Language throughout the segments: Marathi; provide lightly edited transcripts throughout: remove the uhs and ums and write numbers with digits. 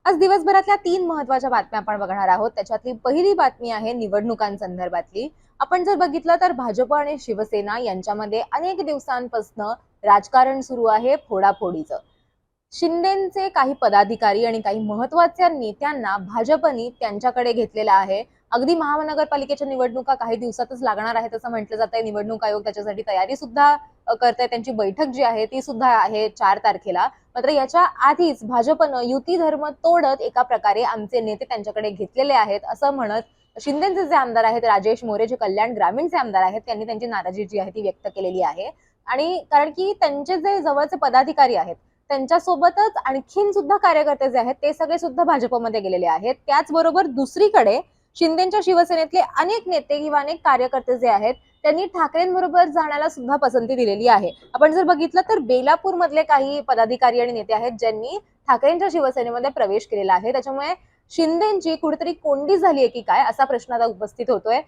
आज दिवसभरातल्या 3 महत्त्वाच्या बातम्या आपण बघणार आहोत. त्याच्यातली पहिली बातमी आहे निवडणुकांसंदर्भातली. आपण जर बघितलं तर भाजप आणि शिवसेना यांच्यामध्ये अनेक दिवसांपासून राजकारण सुरू आहे फोडाफोडीचं. शिंदेचे काही पदाधिकारी आणि काही महत्त्वाच्या नेत्यांना भाजपनी त्यांच्याकडे घेतलेला आहे. अगदी महानगरपालिकेच्या निवडणुका काही दिवसातच लागणार आहेत असं म्हटलं जातंय. निवडणूक आयोग त्याच्यासाठी तयारी सुद्धा करतंय. त्यांची बैठक जी आहे ती सुद्धा आहे 4 तारखेला. मात्र याच्या आधीच भाजपनं युती धर्म तोडत एका प्रकारे आमचे नेते त्यांच्याकडे घेतलेले आहेत असं म्हणत शिंदेचे जे आमदार आहेत राजेश मोरे, जे कल्याण ग्रामीणचे आमदार आहेत, त्यांनी त्यांची नाराजी जी आहे ती व्यक्त केलेली आहे. आणि कारण की त्यांचे जे जवळचे पदाधिकारी आहेत त्यांच्यासोबतच आणखीन सुद्धा कार्यकर्ते जे आहेत ते सगळे सुद्धा भाजपमध्ये गेलेले आहेत. त्याचबरोबर दुसरीकडे शिंदेच्या शिवसेनेतले अनेक नेते किंवा अनेक कार्यकर्ते जे आहेत त्यांनी ठाकरेंबरोबर जाण्याला सुद्धा पसंती दिलेली आहे. आपण जर बघितलं तर बेलापूर मधले काही पदाधिकारी आणि नेते आहेत ज्यांनी ठाकरेंच्या शिवसेनेमध्ये प्रवेश केलेला आहे. त्याच्यामुळे शिंदेची कुठेतरी कोंडी झाली आहे की काय असा प्रश्न आता उपस्थित होतोय.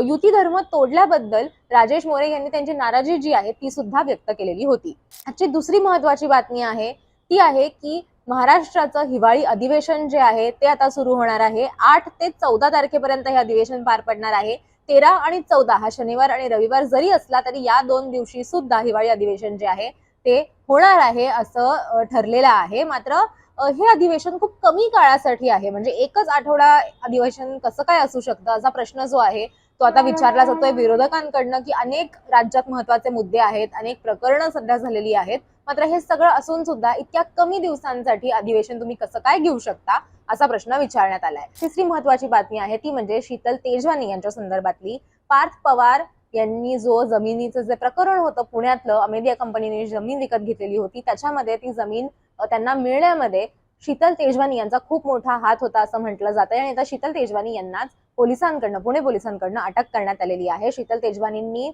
युती धर्म तोडल्याबद्दल राजेश मोरे यांनी त्यांची नाराजी जी आहे ती सुद्धा व्यक्त केलेली होती. आजची दुसरी महत्वाची बातमी आहे ती आहे की महाराष्ट्राचं हिवाळी अधिवेशन जे आहे ते आता सुरू होणार आहे. 8 ते 14 तारखेपर्यंत हे अधिवेशन पार पडणार आहे. 13 आणि 14 हा शनिवार आणि रविवार जरी असला तरी या 2 दिवशी सुद्धा हिवाळी अधिवेशन जे आहे ते होणार आहे असं ठरलेलं आहे. मात्र हे अधिवेशन खूप कमी काळासाठी आहे. म्हणजे एकच आठवडा अधिवेशन कसं काय असू शकतं असा प्रश्न जो आहे तो आता विचारला जातोय विरोधकांकडनं की अनेक राज्यात महत्वाचे मुद्दे आहेत, अनेक प्रकरणं सध्या झालेली आहेत. मात्र हे सगळं असून सुद्धा इतक्या कमी दिवसांसाठी अधिवेशन तुम्ही कसं काय घेऊ शकता असा प्रश्न विचारण्यात आलाय. तिसरी महत्वाची बातमी आहे ती म्हणजे शीतल तेजवानी यांच्या संदर्भातली. पार्थ पवार यांनी जो जमिनीचं जे प्रकरण होतं पुण्यातलं, अमेरिया कंपनीने जमीन विकत घेतलेली होती त्याच्यामध्ये ती जमीन त्यांना मिळण्यामध्ये शीतल तेजवानी यांचा खूप मोठा हात होता असं म्हटलं जातंय. आणि आता शीतल तेजवानी यांनाच पोलिसांकडनं, पुणे पोलिसांकडनं अटक करण्यात आलेली आहे. शीतल तेजवानींनी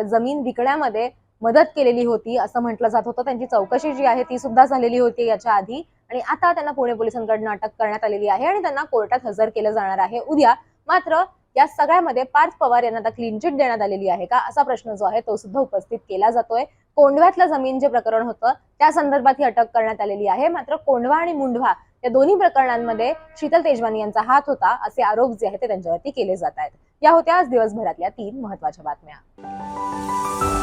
जमीन विकण्यामध्ये मदत केलेली होती असं म्हटलं जात होतं. त्यांची चौकशी जी आहे ती सुद्धा झालेली होती याच्या आधी. आणि आता त्यांना पुणे पोलिसांकडनं अटक करण्यात आलेली आहे आणि त्यांना कोर्टात हजर केलं जाणार आहे उद्या. मात्र या सगळ्यामध्ये पार्थ पवार यांना आता क्लीन चिट देण्यात आलेली आहे का असा प्रश्न जो आहे तो सुद्धा उपस्थित केला जातोय. कोंढव्यातलं जमीन जे प्रकरण होतं त्या संदर्भात ही अटक करण्यात आलेली आहे. मात्र कोंढवा आणि मुंढवा या दोन्ही प्रकरणांमध्ये शीतल तेजवानी यांचा हात होता असे आरोप जे आहेत ते त्यांच्यावरती केले जात आहेत. या होत्या आज दिवसभरातल्या 3 महत्वाच्या बातम्या.